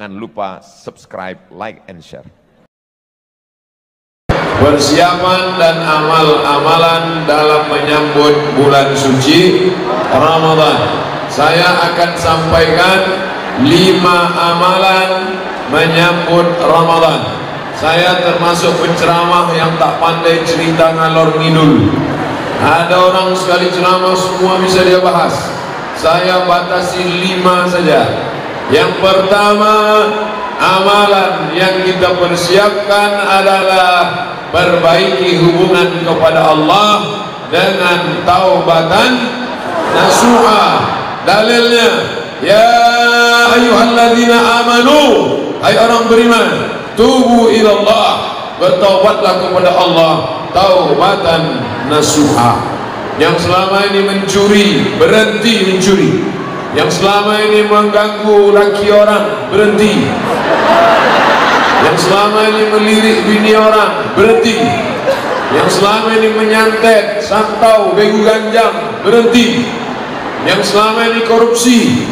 Jangan lupa subscribe, like, and share. Persiapan dan amal-amalan dalam menyambut bulan suci Ramadan. Saya akan sampaikan 5 amalan menyambut Ramadan. Saya termasuk penceramah yang tak pandai cerita ngalor ngidul. Ada orang sekali ceramah semua bisa dia bahas. Saya batasi 5 saja. Yang pertama, amalan yang kita persiapkan adalah perbaiki hubungan kepada Allah dengan taubatan nasuha. Dalilnya, ya ayyuhalladzina amanu, hai orang beriman, tubu ilallah, bertaubatlah kepada Allah taubatan nasuha. Yang selama ini mencuri, berhenti mencuri. Yang selama ini mengganggu laki orang, berhenti. Yang selama ini melirik bini orang, berhenti. Yang selama ini menyantet, santau, begu ganjang, berhenti. Yang selama ini korupsi,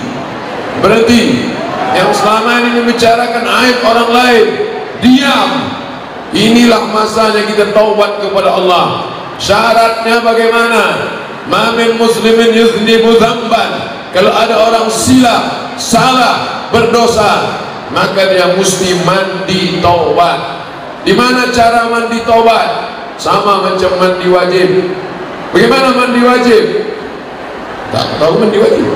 berhenti. Yang selama ini membicarakan aib orang lain, diam. Inilah masanya kita taubat kepada Allah. Syaratnya bagaimana? Ma min muslimin yuznibu dzamban. Kalau ada orang silap, salah, berdosa, maka dia mesti mandi taubat. Di mana cara mandi taubat? Sama macam mandi wajib. Bagaimana mandi wajib? Tak tahu mandi wajib.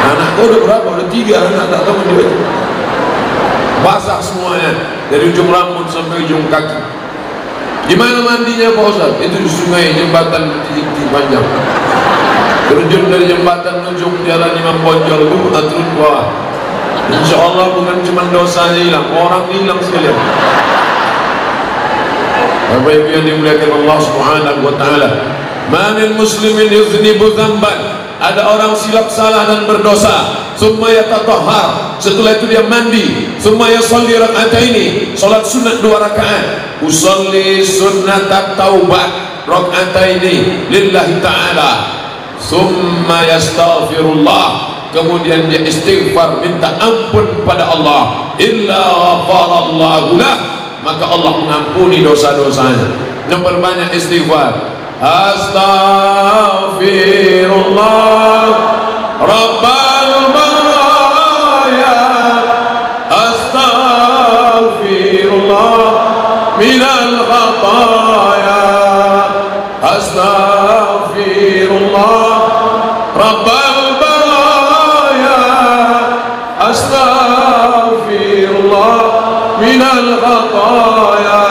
Anakku udah berapa? Udah 3 anak tak tahu mandi wajib. Basah semuanya dari ujung rambut sampai ujung kaki. Di mana mandinya Pak Ustaz? Itu di sungai, jembatan titik panjang. Terjun dari jembatan ujung jalan Imam Bonjol itu turun ke bawah. Insya Allah bukan cuma dosanya hilang, orang hilang sekalian. Bapak Ibu yang dimuliakan Allah Subhanahu wa taala. Ma min muslimin yuznibu dzamban. Ada orang silap salah dan berdosa, summa yatatahhar, setelah itu dia mandi, summa yusalli rak'ataini, salat sunat 2 rakaat. Usolli sunnat taubat rak'ataini lillahi ta'ala. Summa yastaghfirullah, kemudian dia istighfar, minta ampun pada Allah. Illa ghafarallahu lah, maka Allah mengampuni dosa-dosanya. Memperbanyak istighfar. Astaghfirullah Rabbal baraya, astaghfirullah minal khataya, astaghfirullah Rabbal baraya, astaghfirullah minal khataya.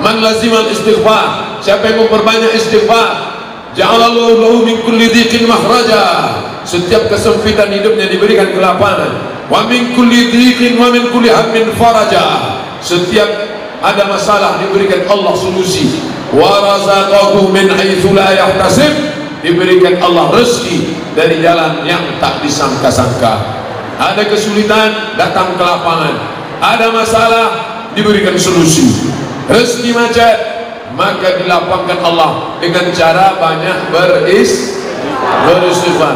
Man lazimal istighfar, siapa yang memperbanyak istighfar, ja'alallahu lahu min kulli dhiqin makhraja, setiap kesempitan hidupnya diberikan kelapangan. Wa min kulli dhiqin wa min kulli hammin faraja, setiap ada masalah diberikan Allah solusi. Wa razaqahu min haitsu la yahtasib, diberikan Allah rezeki dari jalan yang tak disangka-sangka. Ada kesulitan, datang ke lapangan. Ada masalah, diberikan solusi. Rezeki macet, maka dilapangkan Allah dengan cara banyak beristighfar.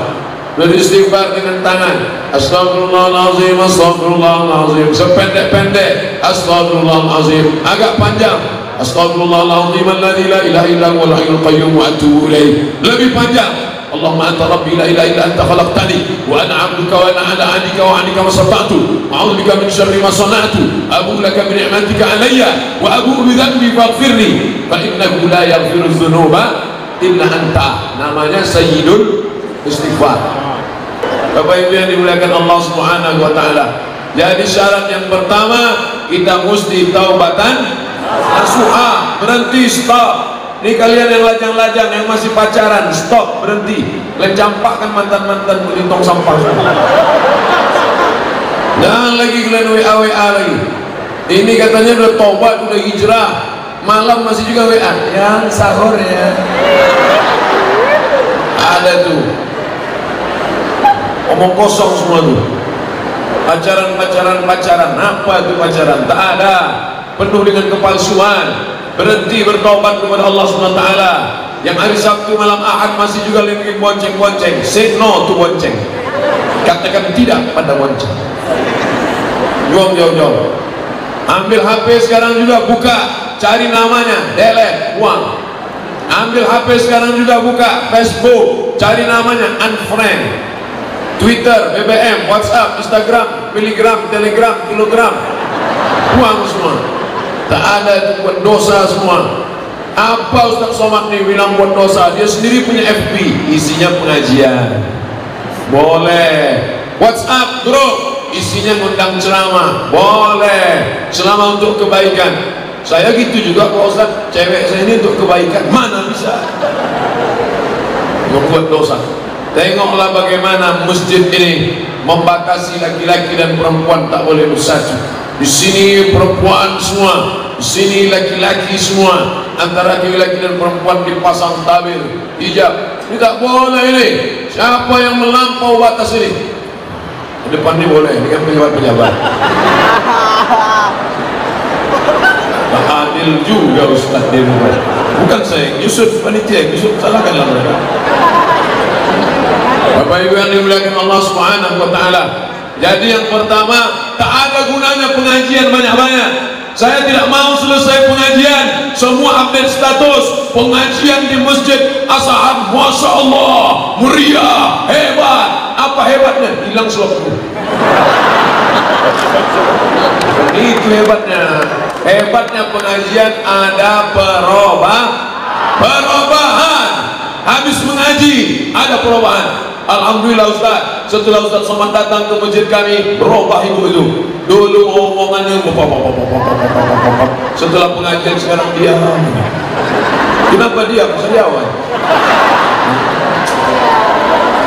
Beristighfar dengan tangan, astagfirullahalazim, astagfirullahalazim, sependek-pendek astagfirullahalazim, agak panjang astagfirullahalazim alladzi la ilaha illa huwal hayyul qayyum wa atubu ilaih, lebih panjang Allahumma anta rabbi la ilaha illa anta khalaqtani wa ana 'abduka wa ana 'ala 'ahdika wa 'adika ma stata'tu a'udzu bika min syarri ma sana'tu abu'u laka bi ni'matika 'alayya wa abu'u bi dhanbi faghfirli fa innahu la yaghfiru dzunuba illa anta. Namanya Sayyidul Istighfar. Bapak Ibu yang dimuliakan Allah Subhanahu wa taala. Jadi syarat yang pertama, kita mesti taubatan nasuha, berhenti, stop. Ini kalian yang lajang-lajang, yang masih pacaran, stop, berhenti. Kalian campakkan mantan-mantan di tong sampah. Jangan lagi kalian WA lagi. Ini katanya udah tobat, udah hijrah, malam masih juga WA. Yang sahur ya. Ada tuh. Omong kosong semua tuh. Pacaran, apa itu pacaran? Tak ada. Penuh dengan kepalsuan. Berhenti bertobat kepada Allah SWT. Yang hari Sabtu malam Ahad masih juga bikin bonceng-bonceng. Say no to bonceng. Katakan tidak pada bonceng. buang jauh-jauh. Ambil HP sekarang juga, buka, cari namanya, delete, buang. Ambil HP sekarang juga, buka Facebook, cari namanya, unfriend. Twitter, BBM, WhatsApp, Instagram, Miligram, Telegram, Kilogram, buang semua. Tak ada itu buat dosa semua. Apa Ustaz Somad ni bilang buat dosa? Dia sendiri punya FB, isinya pengajian. Boleh. WhatsApp grup, isinya ngundang ceramah. Boleh. Selama untuk kebaikan. Saya gitu juga Pak Ustaz, cewek saya ini untuk kebaikan. Mana bisa membuat dosa. Tengoklah bagaimana masjid ini membatasi laki-laki dan perempuan tak boleh bersatu. Di sini perempuan semua, di sini laki-laki semua. Antara laki-laki dan perempuan dipasang tabir, hijab. Ini tak boleh ini. Siapa yang melampau batas ini? Di depan ini boleh, ini kan pejabat-pejabat. Tak adil juga Ustaz dia. Bukan saya, Yusuf panitia, Yusuf salahkanlah mereka. Bapak Ibu yang dimuliakan Allah Subhanahu wa taala. Jadi yang pertama, tak ada gunanya pengajian banyak-banyak. Saya tidak mau selesai pengajian semua update status pengajian di Masjid Asahan, Masya Allah, meriah, hebat. Apa hebatnya? Hilang selopku. Itu hebatnya. Hebatnya pengajian ada perubahan. Habis mengaji ada perubahan. Alhamdulillah Ustaz, setelah Ustaz Somad datang ke masjid kami, berubah ibu itu. Dulu omongannya setelah pengajian sekarang diam. Kenapa diam? Saya jawab.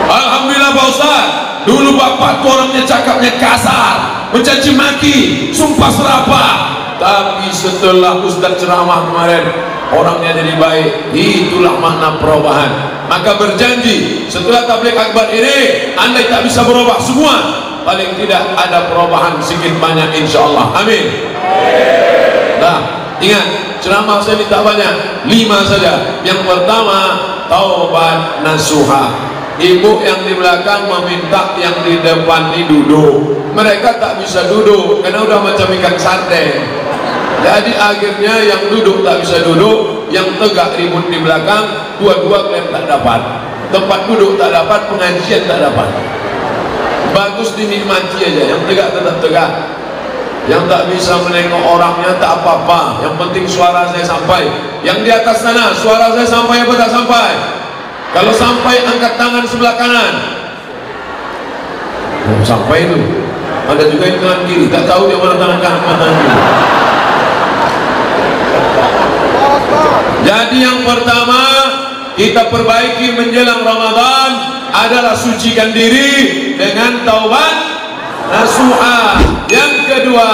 Alhamdulillah Pak Ustaz, dulu bapak tuh orangnya cakapnya kasar, mencaci maki, sumpah serapah. Tapi setelah Ustaz ceramah kemarin, orangnya jadi baik. Itulah makna perubahan. Maka berjanji setelah tabligh akbar ini, andai tak bisa berubah semua, paling tidak ada perubahan sedikit banyak insyaallah. Amin. Nah, ingat ceramah saya tak banyak, 5 saja. Yang pertama, taubat nasuha. Ibu yang di belakang meminta yang di depan ini duduk. Mereka tak bisa duduk karena udah macam ikan sate. Jadi akhirnya yang duduk tak bisa duduk, yang tegak ribut di belakang, dua-dua klaim tak dapat. Tempat duduk tak dapat, pengajian tak dapat. Bagus dinikmati aja, yang tegak tetap tegak. Yang tak bisa menengok orangnya tak apa-apa, yang penting suara saya sampai. Yang di atas sana, suara saya sampai apa tak sampai? Kalau sampai, angkat tangan sebelah kanan. Oh, sampai itu. Ada juga yang tangan kiri, tak tahu dia mana tangan kanan, mana tangan kiri. Jadi yang pertama kita perbaiki menjelang Ramadan adalah sucikan diri dengan taubat nasuha. Yang kedua,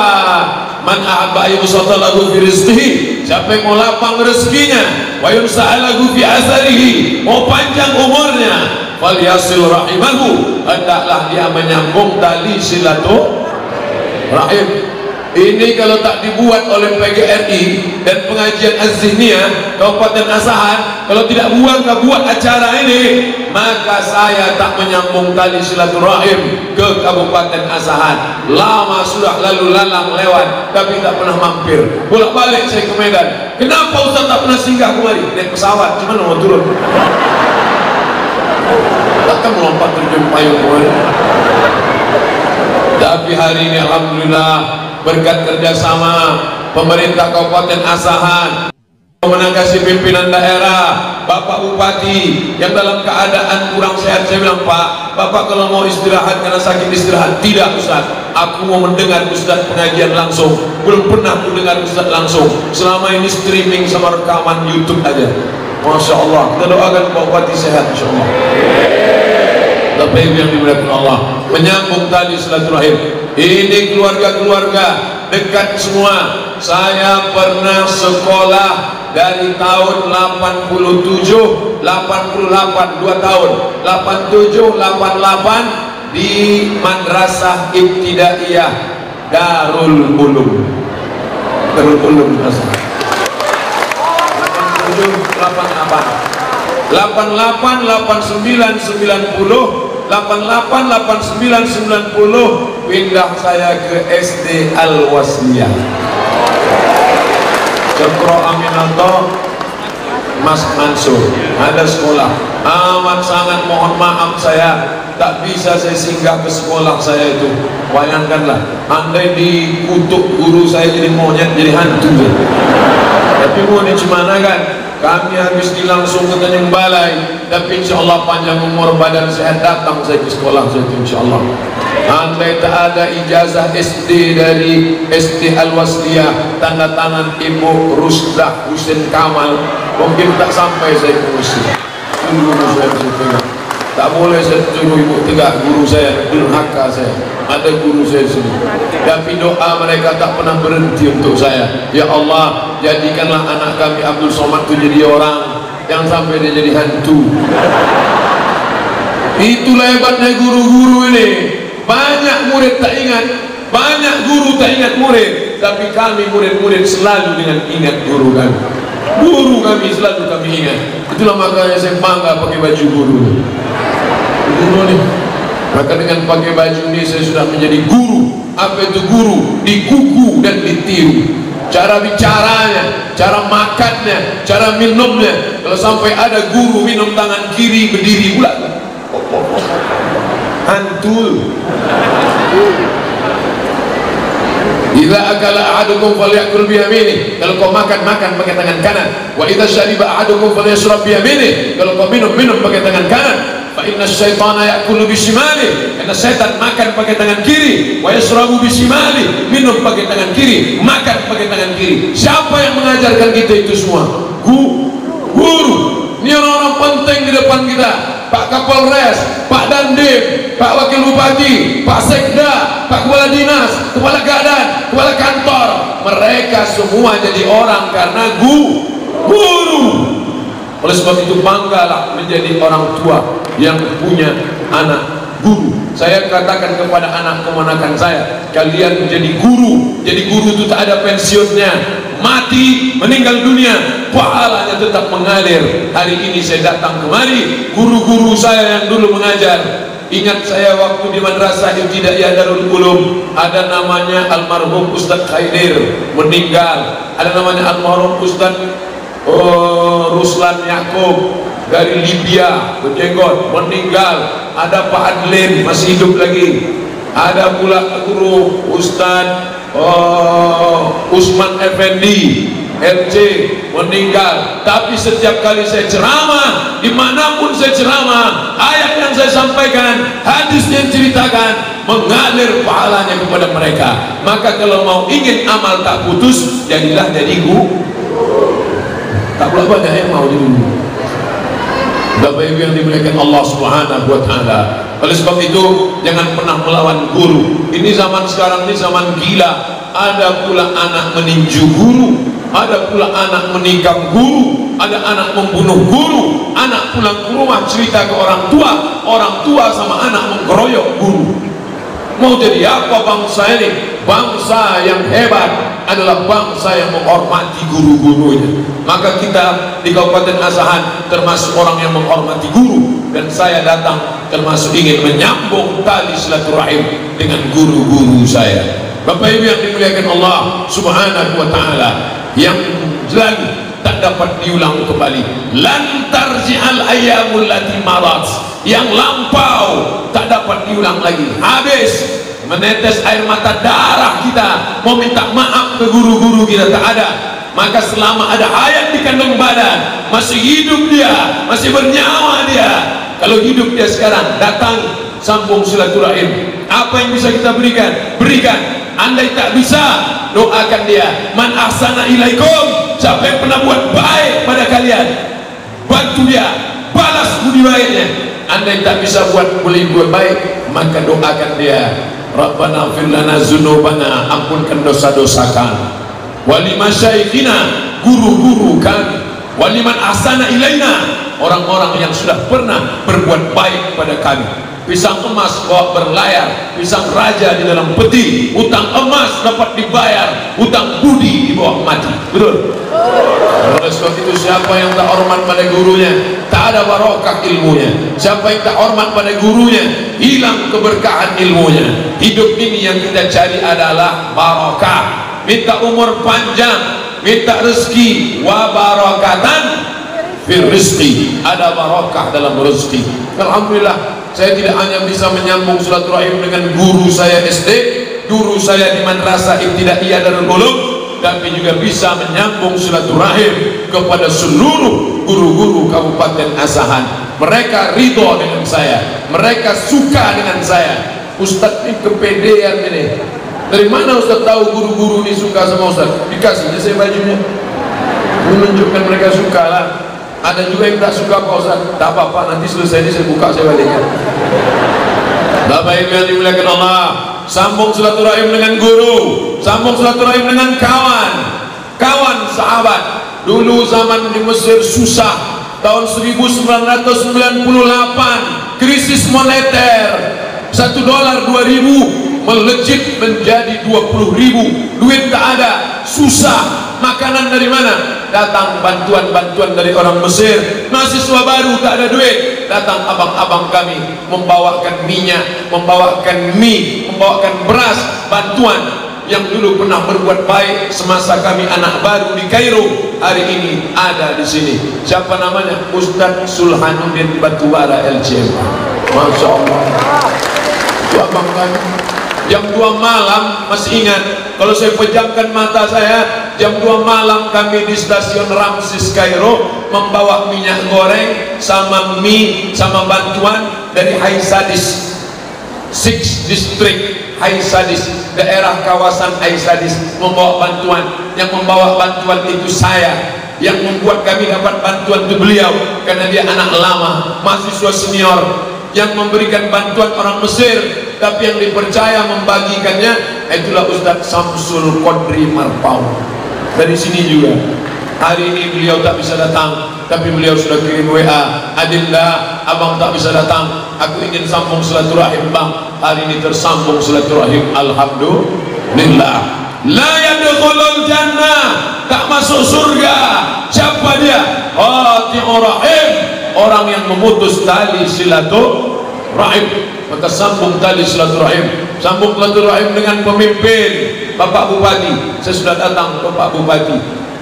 man ahabba yusatalahu fi rizqihi, siapa yang mau lapang rezekinya, wa yumsa'alahu fi asarihi, mau panjang umurnya, falyasil rahimahu, hendaklah dia menyambung tali silaturahim. Ini kalau tak dibuat oleh PGRI dan pengajian Az-Zihniyah Kabupaten Asahan, kalau tidak buat acara ini, maka saya tak menyambung tali silaturahim ke Kabupaten Asahan. Lama sudah lalu lalang lewat, tapi tak pernah mampir. Bolak-balik saya ke Medan. Kenapa Ustaz tak pernah singgah kemari? Naik pesawat, cuman mau turun. Takkan melompat terjun payung kemari. Tapi hari ini alhamdulillah berkat kerjasama pemerintah Kabupaten Asahan, menanggapi pimpinan daerah, Bapak Bupati yang dalam keadaan kurang sehat, saya bilang, Pak, Bapak kalau mau istirahat karena sakit istirahat. Tidak Ustaz, aku mau mendengar Ustaz pengajian langsung. Belum pernah aku dengar Ustaz langsung, selama ini streaming sama rekaman YouTube aja. Masya Allah, kita doakan Pak Bupati sehat insya Allah. Bapak Ibu yang dimuliakan Allah, menyambung tali silaturahim. Ini keluarga-keluarga dekat semua. Saya pernah sekolah dari tahun 87, 88, 2 tahun, 87, 88 di Madrasah Ibtidaiyah Darul Ulum. Darul Ulum Madrasah. 87, 88. 88, 89, 90, 88, 89, 90, pindah saya ke SD Al-Wasliyah. Cokro Aminanto, Mas Mansur, ada sekolah. Amat sangat mohon maaf saya tak bisa saya singgah ke sekolah saya itu. Bayangkanlah, andai dikutuk guru saya jadi monyet, jadi hantu. Tapi mau gimana kan? Kami habis ini langsung ke Tanjung Balai. Tapi insya Allah panjang umur badan sehat datang saya ke sekolah saya itu insya Allah. Andai tak ada ijazah SD dari SD Al-Wasliyah, tanda tangan Ibu Rusdah Husin Kamal, mungkin tak sampai saya ke Mesir. Guru saya pegang. Tak boleh saya suruh ibu tegak guru saya, durhaka saya. Ada guru saya sini. Tapi doa mereka tak pernah berhenti untuk saya. Ya Allah, jadikanlah anak kami Abdul Somad itu jadi orang, jangan sampai dia jadi hantu. Itulah hebatnya guru-guru ini. Banyak murid tak ingat, banyak guru tak ingat murid, tapi kami murid-murid selalu dengan ingat guru kami. Guru kami selalu kami ingat. Itulah makanya saya bangga pakai baju guru. Guru nih. Maka dengan pakai baju ini saya sudah menjadi guru. Apa itu guru? Dikuku dan ditiru. Cara bicaranya, cara makannya, cara minumnya. Kalau sampai ada guru minum tangan kiri berdiri pula, hantul. Idza akala ahadukum falyakul biyamini. Kalau kau makan pakai tangan kanan. Wa idza syariba ahadukum falyashrab biyamini. Kalau kau minum pakai tangan kanan. Fa inna syaitana ya'kulu bisimali. Karena setan makan pakai tangan kiri. Wa yashrabu bisimali. Minum pakai tangan kiri, makan pakai tangan kiri. Siapa yang mengajarkan kita itu semua? Guru. Ini orang-orang penting di depan kita. Pak Kapolres, Pak Dandim, Pak Wakil Bupati, Pak Sekda, Pak Kepala Dinas, Kepala Keadaan, Kepala Kantor. Mereka semua jadi orang karena guru. Oleh sebab itu banggalah menjadi orang tua yang punya anak guru. Saya katakan kepada anak keponakan saya, kalian menjadi guru. Jadi guru itu tak ada pensiunnya. Mati, meninggal dunia, pahalanya tetap mengalir. Hari ini saya datang kemari, guru-guru saya yang dulu mengajar. Ingat saya waktu di Madrasah Ibtidaiyah Darul Ulum, ada namanya almarhum Ustaz Khaidir, meninggal. Ada namanya almarhum Ustaz Ruslan Yakub dari Libya, berjenggot, meninggal. Ada Pak Adlin masih hidup lagi. Ada pula guru Ustaz Usman Effendi LC meninggal. Tapi setiap kali saya ceramah, dimanapun saya ceramah, ayat yang saya sampaikan, hadis yang ceritakan, mengalir pahalanya kepada mereka. Maka kalau mau ingin amal tak putus, jadilah jadi guru. Tak pula banyak yang mau jadi guru. Bapak Ibu yang dimuliakan Allah Subhanahu wa Ta'ala. Oleh sebab itu jangan pernah melawan guru. Ini zaman sekarang, ini zaman gila. Ada pula anak meninju guru, ada pula anak menikam guru, ada anak membunuh guru. Anak pulang ke rumah cerita ke orang tua sama anak menggeroyok guru. Mau jadi apa bangsa ini? Bangsa yang hebat adalah bangsa yang menghormati guru-gurunya. Maka kita di Kabupaten Asahan termasuk orang yang menghormati guru. Dan saya datang termasuk ingin menyambung tali silaturahim dengan guru-guru saya. Bapak Ibu yang dimuliakan Allah Subhanahu wa Ta'ala, yang lagi tak dapat diulang kembali. Lan tarji'al ayyamul lati marat, yang lampau tak dapat diulang lagi. Habis, menetes air mata darah kita mau minta maaf ke guru-guru kita tak ada. Maka selama ada hayat di kandung badan, masih hidup dia, masih bernyawa dia, kalau hidup dia sekarang, datang sambung silaturahim. Apa yang bisa kita berikan? Andai tak bisa, doakan dia. Man ahsana ilaikum, siapa yang pernah buat baik pada kalian, bantu dia, balas budi baiknya. Andai tak bisa boleh buat baik, maka doakan dia. Rabbana ighfir lana dzunubana, ampunkan dosa-dosa kami. Wali masyaikhina, guru-guru kami. Waliman ahsana ilaina, orang-orang yang sudah pernah berbuat baik pada kami. pisang emas bawa berlayar, pisang raja di dalam peti, utang emas dapat dibayar, utang budi dibawa mati. Betul? Oleh sebab itu, siapa yang tak hormat pada gurunya, tak ada barokah ilmunya. Siapa yang tak hormat pada gurunya, hilang keberkahan ilmunya. Hidup ini yang kita cari adalah barokah. Minta umur panjang, minta rezeki, wa barakatan fil rizqi, ada barokah dalam rezeki. Alhamdulillah, saya tidak hanya bisa menyambung silaturahim dengan guru saya SD, guru saya di Madrasah Ibtidaiyah Darul Ulum, tapi juga bisa menyambung silaturahim kepada seluruh guru-guru Kabupaten Asahan. Mereka ridho dengan saya, mereka suka dengan saya. Ustadz ini kepedean ini. Dari mana Ustadz tahu guru-guru ini suka sama Ustadz? Dikasihnya saya bajunya, menunjukkan mereka suka lah. Ada juga yang tak suka Pak Ustadz, tak apa-apa, nanti selesai ini saya buka, saya balikkan. Bapak Ibu yang dimuliakan Allah, sambung silaturahim dengan guru, sambung silaturahim dengan kawan, kawan sahabat. Dulu zaman di Mesir susah, tahun 1998 krisis moneter, $1 2.000 melejit menjadi 20.000, duit tak ada, susah. Makanan dari mana? Datang bantuan-bantuan dari orang Mesir. Mahasiswa baru tak ada duit, datang abang-abang kami membawakan minyak, membawakan mie, membawakan beras, bantuan. Yang dulu pernah berbuat baik semasa kami anak baru di Kairo, hari ini ada di sini. Siapa namanya? Ustadz Sulhanuddin Batubara LCM. Masya Allah, itu abang kami. Jam 2 malam, masih ingat, kalau saya pejamkan mata saya, jam 2 malam kami di stasiun Ramses Kairo membawa minyak goreng sama mie sama bantuan dari Hai Sadis 6 District, Hai Sadis, daerah kawasan Hai Sadis, membawa bantuan. Yang membawa bantuan itu saya, yang membuat kami dapat bantuan itu beliau, karena dia anak lama, mahasiswa senior. Yang memberikan bantuan orang Mesir, tapi yang dipercaya membagikannya itulah Ustadz Samsul Qadri Marpau. Dari sini juga. Hari ini beliau tak bisa datang, tapi beliau sudah kirim WA, Adillah, abang tak bisa datang, aku ingin sambung silaturahim bang. Hari ini tersambung silaturahim, alhamdulillah. La yadkhulul jannah, tak masuk surga. Siapa dia? Qati'ur rahim, orang yang memutus tali silaturahim. Maka sambung tali silaturahim, sambung silaturahim dengan pemimpin Bapak Bupati. Saya sudah datang Bapak Bupati.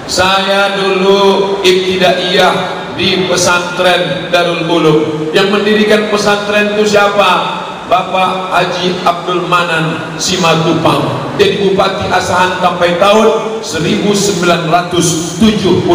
Saya dulu ibtidaiyah di pesantren Darul Ulum. Yang mendirikan pesantren itu siapa? Bapak Haji Abdul Manan Simatupang. Jadi Bupati Asahan sampai tahun 1979.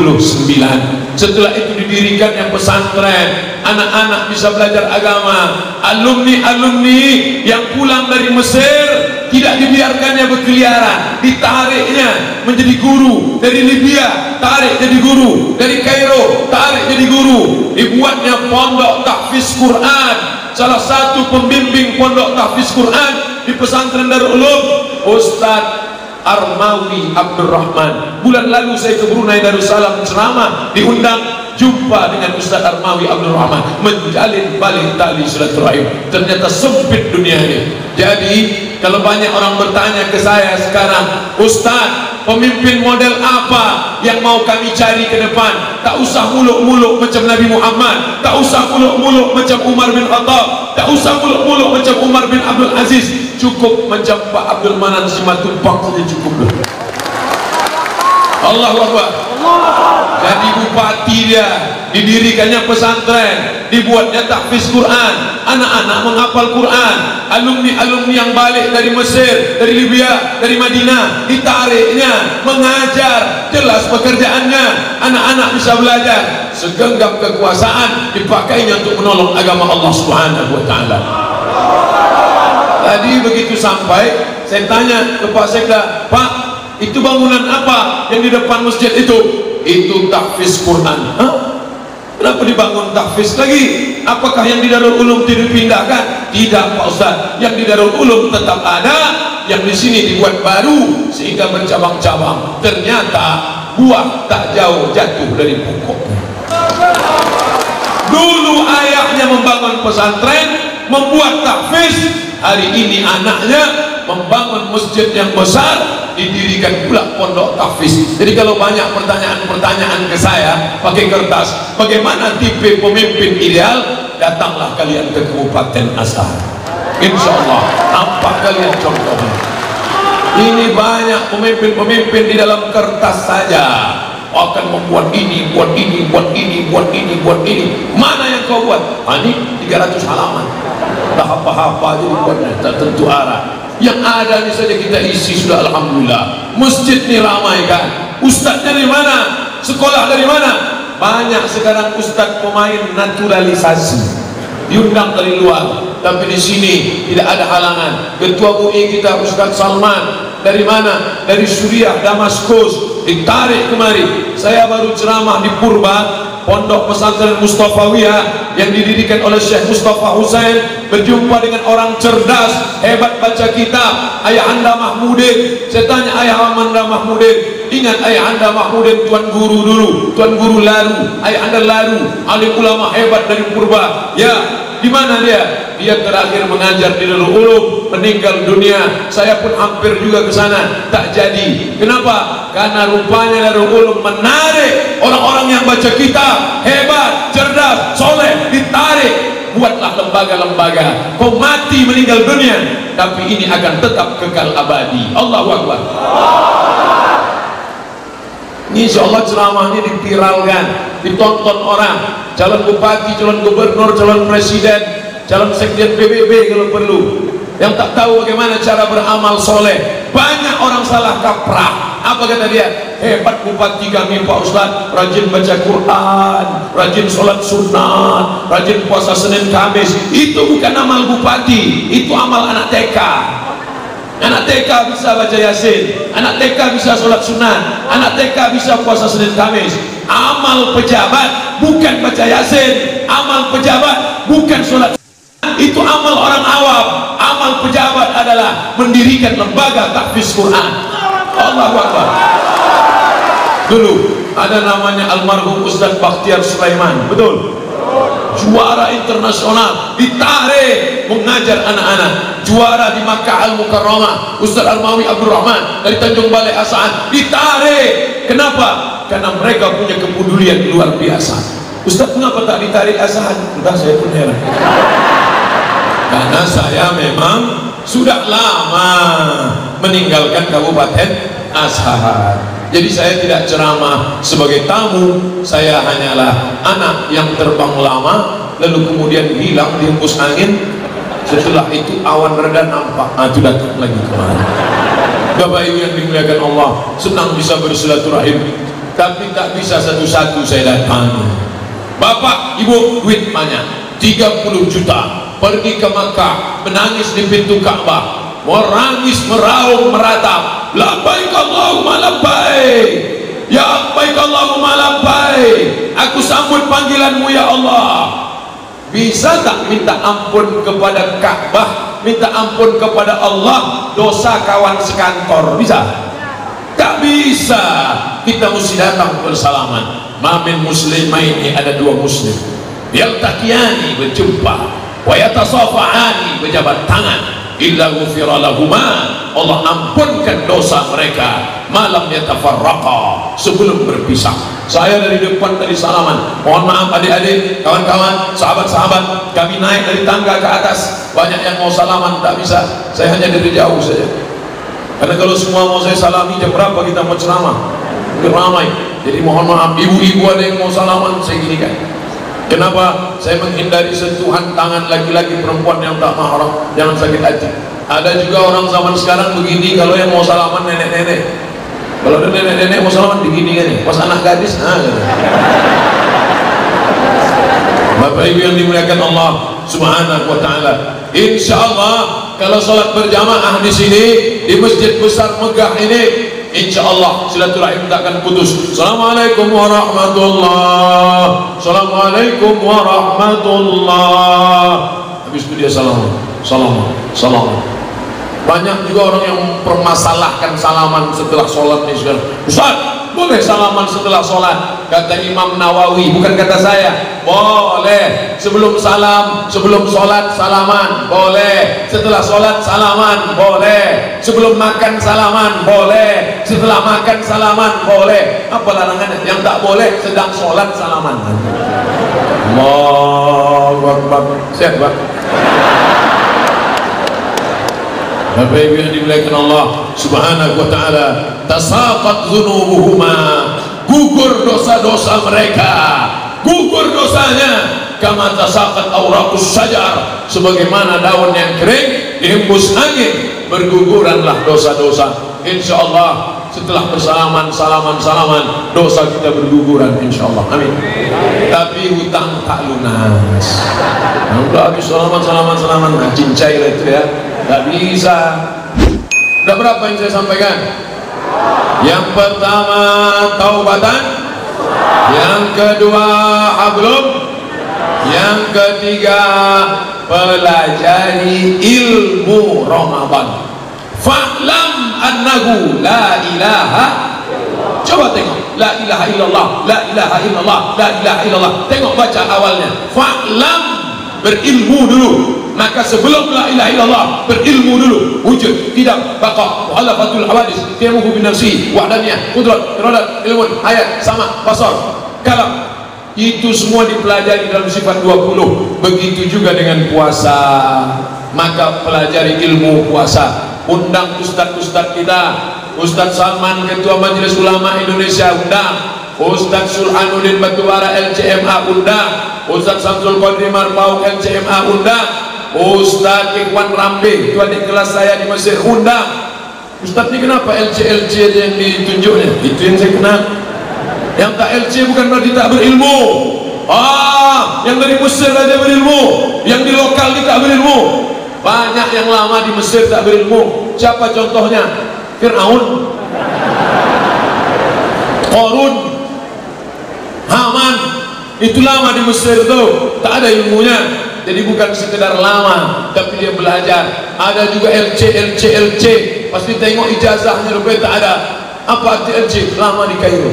Setelah itu didirikan yang pesantren, anak-anak bisa belajar agama. Alumni-alumni yang pulang dari Mesir tidak dibiarkannya berkeliaran, ditariknya menjadi guru. Dari Libya tarik jadi guru, dari Kairo tarik jadi guru. Dibuatnya pondok tahfiz Quran. Salah satu pembimbing pondok tahfiz Quran di pesantren Darul Ulum, Ustadz Armawi Abdurrahman. Bulan lalu saya ke Brunei Darussalam ceramah, diundang, jumpa dengan Ustadz Armawi Abdurrahman, menjalin balik tali silaturahim. Ternyata sempit dunia ini. Jadi kalau banyak orang bertanya ke saya sekarang, Ustadz, pemimpin model apa yang mau kami cari ke depan? Tak usah muluk-muluk macam Nabi Muhammad, tak usah muluk-muluk macam Umar bin Khattab, tak usah muluk-muluk macam Umar bin Abdul Aziz. Cukup macam Pak Abdul Manan Simatupang saja cukup. Allahu Akbar. Jadi bupati dia, didirikannya pesantren, dibuatnya tahfiz Quran, anak-anak menghafal Quran. Alumni-alumni yang balik dari Mesir, dari Libya, dari Madinah, ditariknya mengajar, jelas pekerjaannya, anak-anak bisa belajar. Segenggam kekuasaan dipakainya untuk menolong agama Allah Subhanahu wa taala. Tadi begitu sampai, saya tanya ke Pak Sekda, Pak, itu bangunan apa yang di depan masjid itu? Itu tahfiz Quran. Hah? Kenapa dibangun tahfiz lagi? Apakah yang di Darul Ulum dipindahkan? Tidak Pak Ustaz, yang di Darul Ulum tetap ada, yang di sini dibuat baru sehingga bercabang-cabang. Ternyata buah tak jauh jatuh dari pokoknya. Dulu ayahnya membangun pesantren, membuat tahfiz, hari ini anaknya membangun masjid yang besar, didirikan pula pondok tahfiz. Jadi kalau banyak pertanyaan-pertanyaan ke saya pakai kertas, bagaimana tipe pemimpin ideal, datanglah kalian ke Kabupaten Azhar. Insya Allah nampak kalian contohnya. Ini banyak pemimpin-pemimpin di dalam kertas saja akan membuat ini, buat ini, buat ini, buat ini, buat ini. Mana yang kau buat? Ini 300 halaman. Tak apa-apa jadi buatnya, tak tentu arah. Yang ada ini saja kita isi sudah, alhamdulillah. Masjid ini ramai kan. Ustadznya dari mana? Sekolah dari mana? Banyak sekarang ustadz pemain naturalisasi, diundang dari luar, tapi di sini tidak ada halangan. Ketua UI kita Ustadz Salman dari mana? Dari Suriah, Damaskus, ditarik kemari. Saya baru ceramah di Purba, pondok pesantren Mustafawiyah yang didirikan oleh Syekh Mustafa Husain, berjumpa dengan orang cerdas, hebat baca kitab, Ayahanda Mahmudin. Saya tanya Ayahanda Mahmudin, ingat Ayahanda Mahmudin tuan guru dulu, tuan guru Laru, Ayahanda Laru, alim ulama hebat dari Purba. Ya, di mana dia? Dia terakhir mengajar di Darul Ulum, meninggal dunia. Saya pun hampir juga ke sana, tak jadi. Kenapa? Karena rupanya Darul Ulum menarik orang-orang yang baca kitab, hebat, cerdas, soleh, ditarik. Buatlah lembaga-lembaga. Kau mati meninggal dunia, tapi ini akan tetap kekal abadi. Allahu Akbar. Insya Allah ceramah ini dipiralkan, ditonton orang, calon bupati, calon gubernur, calon presiden, calon sekjen PBB kalau perlu, yang tak tahu bagaimana cara beramal soleh. Banyak orang salah kaprah. Apa kata dia? Hebat bupati kami Pak Ustadz, rajin baca Quran, rajin sholat sunat, rajin puasa Senin Kamis. Itu bukan amal bupati, itu amal anak TK. Anak TK bisa baca Yasin, anak TK bisa sholat sunat, anak TK bisa puasa Senin Kamis. Amal pejabat bukan baca Yasin, amal pejabat bukan sholat sunat, itu amal orang awam. Amal pejabat adalah mendirikan lembaga tahfiz Quran. Allahu Akbar. Dulu ada namanya almarhum Ustadz Bakhtiar Sulaiman, betul? Juara internasional, ditarik mengajar anak-anak. Juara di Makkah Al-Mukarramah, Ustadz Almawi Abdul Rahman dari Tanjung Balai Asaan, ditarik. Kenapa? Karena mereka punya kepedulian luar biasa. Ustadz kenapa tak ditarik Asaan? Entah, saya pun heran. Karena saya memang sudah lama meninggalkan Kabupaten Azhar. Jadi saya tidak ceramah sebagai tamu, saya hanyalah anak yang terbang lama lalu kemudian hilang dihembus angin. Setelah itu awan reda nampak, itu datang lagi kemari. Bapak Ibu yang dimuliakan Allah, senang bisa bersilaturahim, tapi tak bisa satu-satu saya datangi. Bapak Ibu duit banyak, 30 juta, pergi ke Makkah, menangis di pintu Ka'bah, merangis, meraung, meratap, labbaik Allahumma labbaik, ya labbaik Allahumma labbaik, aku sambut panggilanmu ya Allah. Bisa tak minta ampun kepada Ka'bah, minta ampun kepada Allah dosa kawan sekantor? Bisa? Tak bisa. Kita mesti datang bersalaman. Mamin muslimaini, ada dua muslim, yaltaqiyani, berjumpa, wa yatasafahani, berjabat tangan, illa ghufira lahuma, Allah ampunkan dosa mereka, malam yatafarraqa, sebelum berpisah. Saya dari depan tadi salaman, mohon maaf adik-adik, kawan-kawan, sahabat-sahabat, kami naik dari tangga ke atas, banyak yang mau salaman, tak bisa, saya hanya dari jauh saja. Karena kalau semua mau saya salami, jam berapa kita mau ceramah? Ramai. Jadi mohon maaf, ibu-ibu ada yang mau salaman, saya gini kan. Kenapa? Saya menghindari sentuhan tangan laki-laki perempuan yang tak mahram, jangan sakit hati. Ada juga orang zaman sekarang begini, kalau yang mau salaman nenek-nenek, kalau ada nenek-nenek mau salaman begini kan, pas anak gadis, gitu. Bapak Ibu yang dimuliakan Allah Subhanahu wa taala, insya Allah kalau sholat berjamaah di sini di masjid besar megah ini, insya Allah silaturahim tak akan putus. Assalamualaikum warahmatullahi, Assalamualaikum warahmatullahi. Habis itu dia salam. Banyak juga orang yang mempermasalahkan salaman setelah sholat nih sekarang. Ustaz, boleh salaman setelah sholat. Kata Imam Nawawi, bukan kata saya. Boleh. Sebelum salam, sebelum sholat salaman, boleh. Setelah sholat salaman, boleh. Sebelum makan salaman, boleh. Setelah makan salaman, boleh. Apa larangannya? Yang tak boleh sedang sholat salaman. Allahu Akbar. Siap, Pak? Bapak Ibu yang dimuliakan Allah Subhanahu wa taala, tasaqat dzunubuhuma, gugur dosa-dosa mereka, gugur dosanya, kama tasaqat awraqus syajar, sebagaimana daun yang kering dihembus angin, berguguranlah dosa-dosa. Insyaallah setelah bersalaman-salaman dosa kita berguguran insyaallah. Amin. Tapi hutang tak lunas. Udah habis salaman, nah, cincai lah itu ya. Gak bisa. Udah berapa yang saya sampaikan? Yang pertama taubatan, yang kedua hablum, yang ketiga pelajari ilmu Ramadan. Fa'lam annahu la ilaha. Coba tengok, la ilaha illallah, la ilaha illallah, la ilaha illallah. Tengok baca awalnya. Fa'lam, berilmu dulu. Maka sebelum la ilaha illallah berilmu dulu, wujud, tidak, baqa, muhalafatul hawadis, tiamuhu bin nafsi, wahdaniyah, qudrat, iradat, ilmun, ayat, sama, basar, kalam. Itu semua dipelajari dalam sifat 20. Begitu juga dengan puasa. Maka pelajari ilmu puasa. Undang ustaz-ustaz kita, Ustaz Salman Ketua Majelis Ulama Indonesia undang, Ustaz Sulhanuddin Batubara LCMA undang, Ustaz Samsul Qadri Marpauk LCMA undang, Ustaz Ikhwan Rambe itu adik kelas saya di Mesir undang. Ustaz ini kenapa LC yang ditunjuknya? Itu yang saya kenal. Yang tak LC bukan berarti tak berilmu. Yang dari Mesir aja berilmu, yang di lokal tidak berilmu. Banyak yang lama di Mesir tak berilmu. Siapa contohnya? Fir'aun, Qarun, Haman. Itu lama di Mesir tuh, tak ada ilmunya. Jadi bukan sekedar lama, tapi dia belajar. Ada juga LC. Pasti tengok ijazahnya rupanya tak ada. Apa arti LC? Lama di Kairo.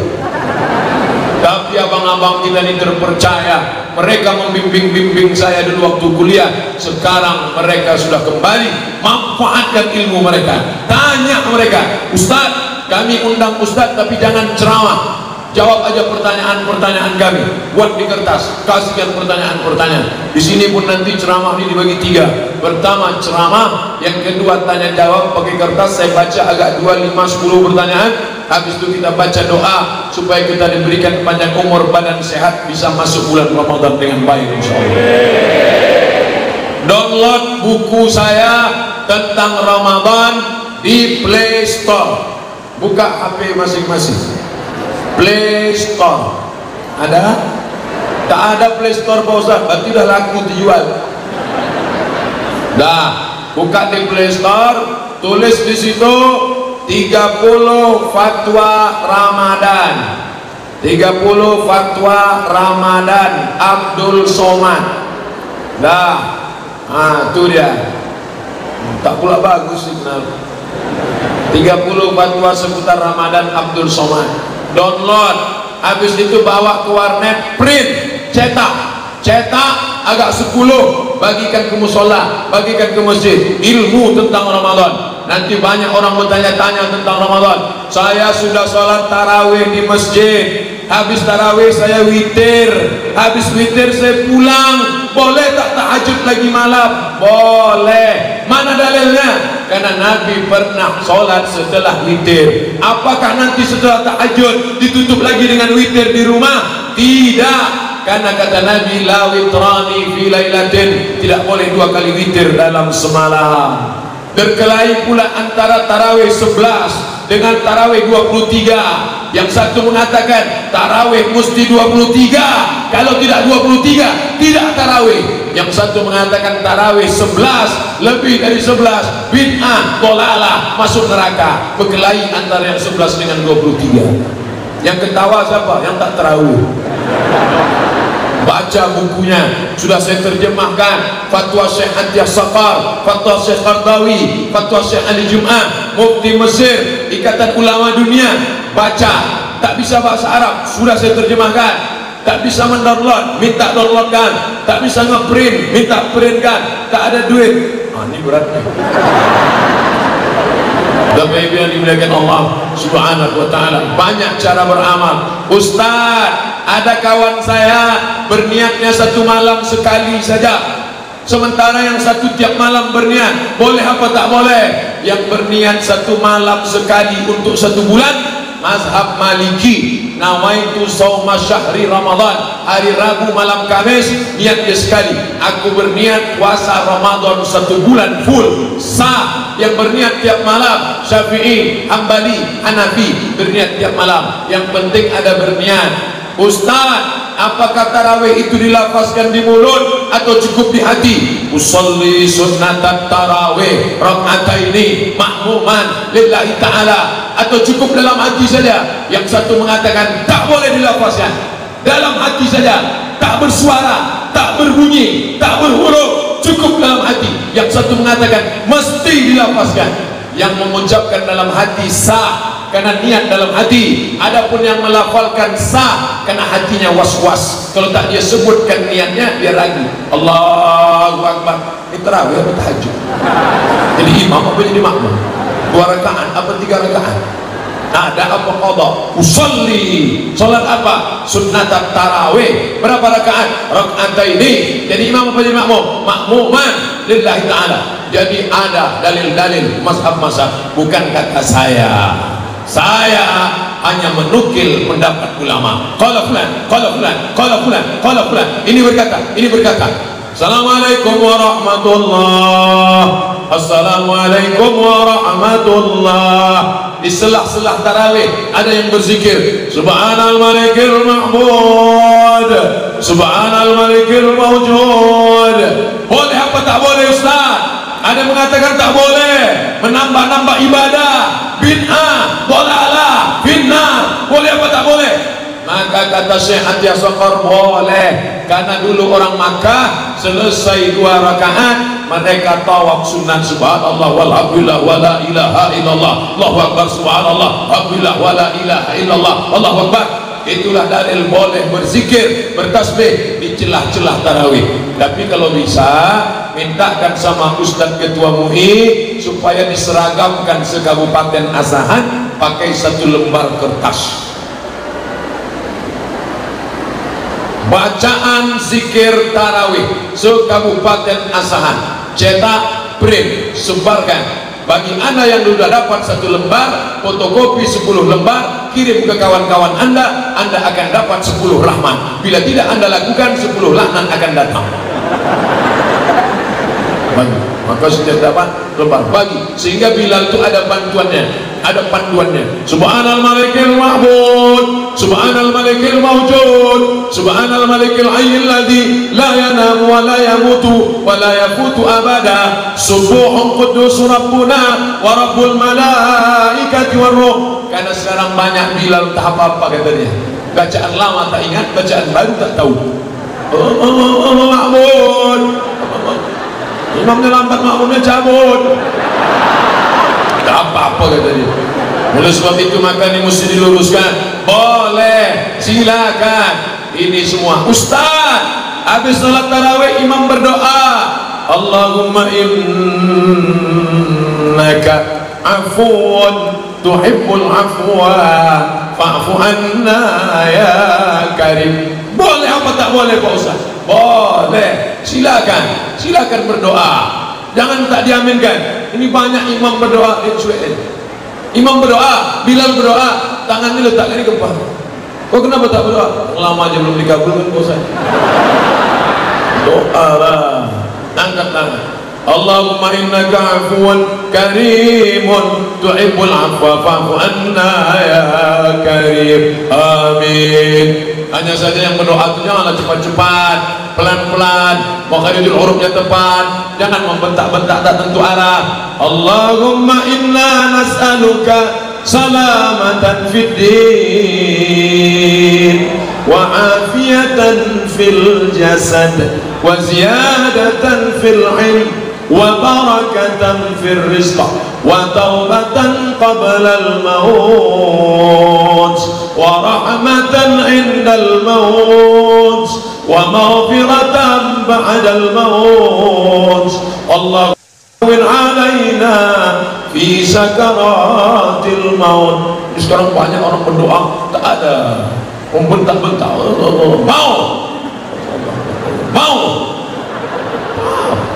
Tapi abang-abang kita ini terpercaya. Mereka membimbing saya dulu waktu kuliah. Sekarang mereka sudah kembali. Manfaatkan ilmu mereka. Tanya mereka, Ustaz, kami undang Ustaz tapi jangan ceramah. Jawab aja pertanyaan-pertanyaan kami. Buat di kertas, kasihkan pertanyaan-pertanyaan. Di sini pun nanti ceramah ini dibagi 3. Pertama ceramah, yang kedua tanya jawab pakai kertas. Saya baca agak 2, 5, 10 pertanyaan. Habis itu kita baca doa supaya kita diberikan panjang umur, badan sehat, bisa masuk bulan Ramadan dengan baik insyaallah. Download buku saya tentang Ramadan di Play Store. Buka HP masing-masing. Play Store ada? Tak ada Play Store Pak Ustaz, berarti dah laku dijual. Dah, buka di Play Store, tulis di situ 30 fatwa Ramadan. 30 fatwa Ramadan Abdul Somad. Dah. Itu dia. Tak pula bagus sih benar. 30 fatwa seputar Ramadan Abdul Somad. Download, habis itu bawa ke warnet, print, cetak agak 10, bagikan ke musola, bagikan ke masjid. Ilmu tentang Ramadan. Nanti banyak orang bertanya-tanya tentang Ramadan. Saya sudah sholat tarawih di masjid, habis tarawih saya witir, habis witir saya pulang. Boleh tak tahajud lagi malam? Boleh. Mana dalilnya? Karena Nabi pernah sholat setelah witir. Apakah nanti setelah tahajud ditutup lagi dengan witir di rumah? Tidak. Karena kata Nabi, la witrani fi lailatin, tidak boleh 2 kali witir dalam semalam. Berkelahi pula antara tarawih 11 dengan tarawih 23. Yang satu mengatakan tarawih mesti 23, kalau tidak 23 tidak tarawih. Yang satu mengatakan tarawih 11, lebih dari 11 bid'ah, dolalah, masuk neraka. Berkelahi antara yang 11 dengan 23. Yang ketawa siapa? Yang tak tarawih. Baca bukunya, sudah saya terjemahkan. Fatwa Syekh Atiyah Saqar, Fatwa Syekh Qardawi, Fatwa Syekh Ali Jum'ah, Mufti Mesir, Ikatan Ulama Dunia. Baca, tak bisa bahasa Arab, sudah saya terjemahkan. Tak bisa mendownload, minta downloadkan. Tak bisa ngeprint, minta printkan. Tak ada duit. Ini beratnya. Bapak Ibu yang dimuliakan Allah Subhanahu wa ta'ala, banyak cara beramal. Ustaz, ada kawan saya berniatnya satu malam sekali saja, sementara yang satu tiap malam berniat. Boleh apa tak boleh? Yang berniat satu malam sekali untuk satu bulan, mazhab Maliki, nawaitu shauma syahri Ramadan, hari Rabu malam Kamis niat dia sekali, aku berniat puasa Ramadan satu bulan full, sah. Yang berniat tiap malam, Syafi'i, Hambali, Hanafi, berniat tiap malam, yang penting ada berniat. Ustaz, apakah tarawih itu dilafazkan di mulut atau cukup di hati? Usolli sunnatan tarawih raka'ataini ma'muman lillahi ta'ala, atau cukup dalam hati saja? Yang satu mengatakan tak boleh dilafazkan, dalam hati saja, tak bersuara, tak berbunyi, tak berhuruf, cukup dalam hati. Yang satu mengatakan mesti dilafazkan. Yang mengucapkan dalam hati sah karena niat dalam hati. Adapun yang melafalkan sah karena hatinya was-was. Kalau tak dia sebutkan niatnya, dia ragu. Allahu Akbar. Ini tarawih apa tahajud? Jadi imam apa jadi makmum? 2 rakaat apa 3 rakaat? Ada apa qadha? Usolli, salat apa? Sunnat tarawih. Berapa rakaat? Raka'ataini. Jadi imam apa jadi makmum? Makmuman lillahi ta'ala. Jadi ada dalil-dalil mazhab-mazhab, bukan kata saya. Saya hanya menukil pendapat ulama. Qala fulan, qala fulan, qala fulan, qala fulan. Ini berkata, ini berkata. Assalamualaikum warahmatullahi. Assalamualaikum warahmatullahi. Di selah-selah tarawih ada yang berzikir Subhanal Malikil Ma'bud, Subhanal Malikil Mawjud. Boleh apa tak boleh Ustaz? Ada yang mengatakan tak boleh, menambah-nambah ibadah, bid'ah, dhalalah, finnar. Boleh apa tak boleh? Maka kata Syekh Atiyah Sokor, boleh. Karena dulu orang Makkah selesai 2 rakaat mereka tawaf sunat, subhanallah walhamdulillah wala ilaha illallah, Allahu akbar, subhanallah alhamdulillah wala ilaha illallah, Allahu akbar. Itulah dalil boleh berzikir, bertasbih di celah-celah tarawih. Tapi kalau bisa mintakan sama Ustadz Ketua MUI supaya diseragamkan se-Kabupaten Asahan pakai 1 lembar kertas. Bacaan zikir tarawih se-Kabupaten Asahan, cetak, print, sebarkan. Bagi anda yang sudah dapat 1 lembar, fotokopi 10 lembar, kirim ke kawan-kawan anda akan dapat 10 rahmat. Bila tidak anda lakukan, 10 laknat akan datang. Bagi, maka setiap dapat lembar bagi, sehingga Bilal itu ada bantuannya, ada panduannya. Subhanal Malikil Ma'bud, Subhanal Malikil Mawjud, Subhanal Malikil Hayyil Ladzi la yanamu wa la yamutu wa la yafutu abada, Subuhun Quddus Rabbuna wa Rabbul Malaikati war Ruh. Karena sekarang banyak Bilal tak apa-apa katanya. Bacaan lama tak ingat, bacaan baru tak tahu. Ma'bud, imamnya lambat, makmumnya cabut. Tak apa-apa katanya. Oleh sebab itu maka ini mesti diluruskan. Boleh, silakan. Ini semua Ustaz, habis salat tarawih imam berdoa, Allahumma innaka afuwun tuhibbul afwa fa'fu anna ya karim. Boleh apa tak boleh Pak Ustaz? Boleh, silakan, silakan berdoa. Jangan tak diaminkan. Ini banyak imam berdoa, imam berdoa, Bilal berdoa, tangannya letakkan di kepala. Kok kenapa tak berdoa? Lama aja belum dikabulkan Pak Ustaz. Doa lah, angkat tangan. Allahumma innaka afuwan karimun tuhibbul afwa fa'fu anna ya karim. Amin. Hanya saja yang berdoa itu janganlah cepat-cepat, pelan-pelan, makharijul hurufnya tepat, jangan membentak-bentak tak tentu arah. Allahumma inna nas'aluka salamatan fid din wa afiyatan fil jasad wa ziyadatan fil ilm wa barakatan fil rizq wa taubatan qabla al maut wa rahmatan indal maut wa maghfiratan ba'dal maut. Allah alaina fi sakaratil maut. Sekarang banyak orang berdoa tak ada membentak-bentak, mau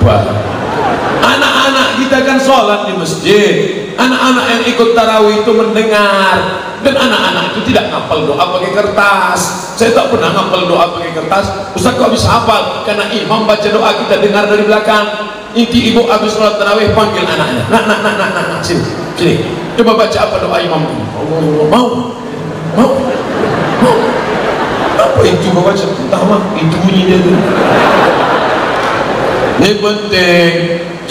apa? Anak-anak kita kan sholat di masjid, anak-anak yang ikut tarawih itu mendengar, dan anak-anak itu tidak ngapal doa pakai kertas. Saya tak pernah ngapal doa pakai kertas. Ustaz kok bisa hafal? Karena imam baca doa kita dengar dari belakang. Inti ibu habis sholat tarawih panggil anaknya, nak, sini, coba baca apa doa imam. Mau apa itu baca? Entah mah, itu bunyinya tu. Ini penting.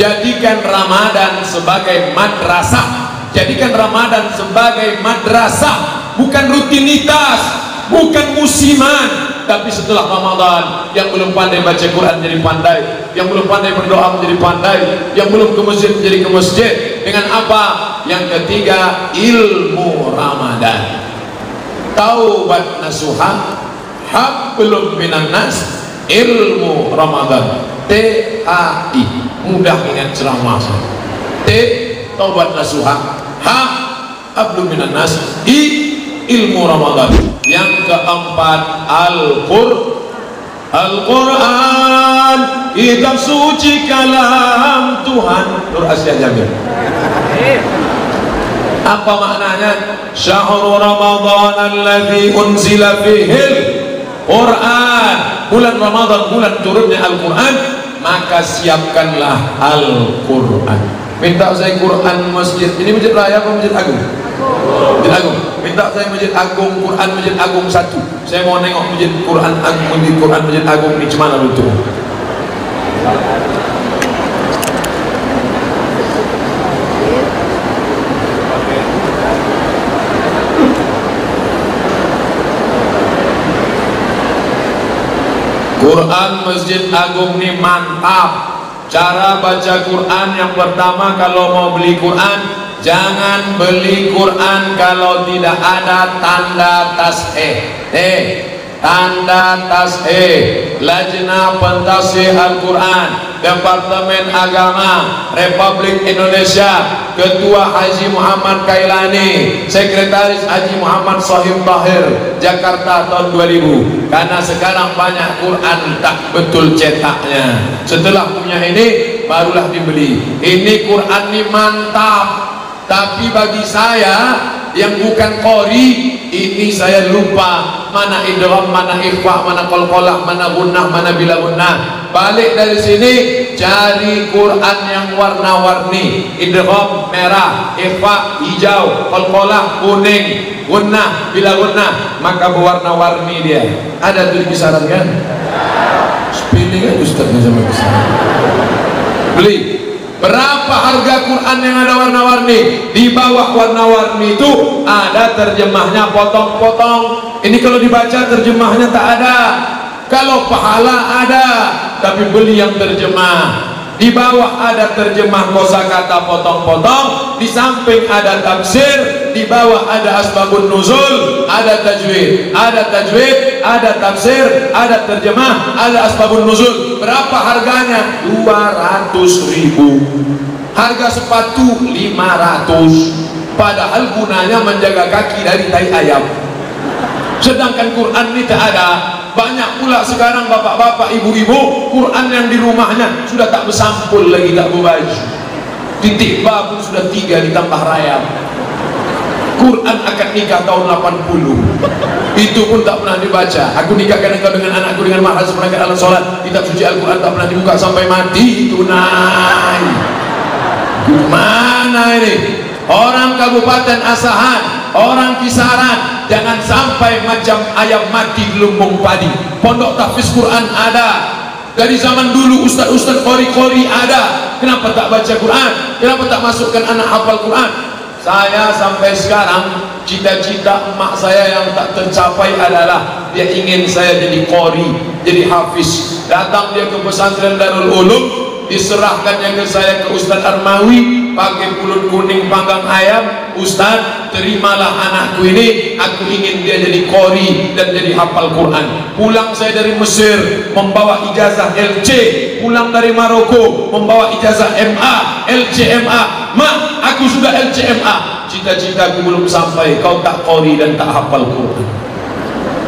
Jadikan Ramadan sebagai madrasah. Jadikan Ramadan sebagai madrasah, bukan rutinitas, bukan musiman. Tapi setelah Ramadan, yang belum pandai baca Quran jadi pandai, yang belum pandai berdoa menjadi pandai, yang belum ke masjid menjadi ke masjid. Dengan apa? Yang ketiga, ilmu Ramadan. Taubat nasuha, hablum minan nas, ilmu Ramadan. TAI, mudah ingat ceramah. T, taubat nasuha, H, hablum minan nas, I, ilmu Ramadan. Yang keempat, Al-Quran, kitab suci kalam Tuhan. Nur Asia Jamil. Apa maknanya? Syahrul Ramadan alladzi unzila fihil Quran. Bulan Ramadan, bulan turunnya Al-Quran, maka siapkanlah Al-Quran. Minta saya Quran masjid. Ini masjid raya apa masjid agung? Masjid agung. Minta saya masjid agung, Quran masjid agung satu. Saya mau nengok masjid Quran agung, masjid agung ini cemana lu tuh? Quran Masjid Agung ini mantap. Cara baca Quran yang pertama, kalau mau beli Quran, jangan beli Quran kalau tidak ada tanda tas'eh. Tanda tas'eh. Lajnah Pentasih Al-Quran, Departemen Agama Republik Indonesia, Ketua Haji Muhammad Kailani, Sekretaris Haji Muhammad Sohib Tahir, Jakarta tahun 2000. Karena sekarang banyak Quran tak betul cetaknya. Setelah punya ini barulah dibeli. Ini Quran ini mantap. Tapi bagi saya yang bukan qori, ini saya lupa mana idgham, mana ikhfa, mana qalqalah, mana gunnah, mana bila gunnah. Balik dari sini cari Quran yang warna-warni, idgham merah, ikhfa hijau, qalqalah kuning, gunnah bila gunnah, maka berwarna-warni dia. Ada tuh kisaran kan? Spelling aja Ustaz sama kisaran. Beli. Berapa harga Quran yang ada warna-warni? Di bawah warna-warni itu ada terjemahnya potong-potong. Ini kalau dibaca terjemahnya tak ada. Kalau pahala ada, tapi beli yang terjemah. Di bawah ada terjemah kosakata potong-potong, di samping ada tafsir, di bawah ada asbabun nuzul, ada tajwid, ada tafsir, ada terjemah, ada asbabun nuzul. Berapa harganya? 200.000. Harga sepatu 500. Padahal gunanya menjaga kaki dari tai ayam. Sedangkan Quran ini tak ada. Banyak pula sekarang bapak-bapak, ibu-ibu, Quran yang di rumahnya sudah tak bersampul lagi, tak berbaju. Titik ba pun sudah 3 ditambah rayap. Quran akad nikah tahun 80, itu pun tak pernah dibaca. Aku nikahkan engkau dengan anakku dengan mahar seperangkat alat sholat. Kitab suci Al-Quran tak pernah dibuka sampai mati. Itu naik. Gimana ini? Orang Kabupaten Asahan, orang Kisaran, jangan sampai macam ayam mati di lumbung padi. Pondok tahfiz Quran ada. Dari zaman dulu ustaz-ustaz qori-qori ada. Kenapa tak baca Quran? Kenapa tak masukkan anak hafal Quran? Saya sampai sekarang cita-cita emak saya yang tak tercapai adalah dia ingin saya jadi qori, jadi hafiz. Datang dia ke pesantren Darul Ulum, diserahkannya ke saya, ke Ustadz Armawi, pakai pulut kuning panggang ayam. Ustadz, terimalah anakku ini, aku ingin dia jadi qori dan jadi hafal Quran. Pulang saya dari Mesir membawa ijazah LC, pulang dari Maroko membawa ijazah MA, LCMA. Mak, aku sudah LCMA, cita-citaku belum sampai, kau tak qori dan tak hafal Quran.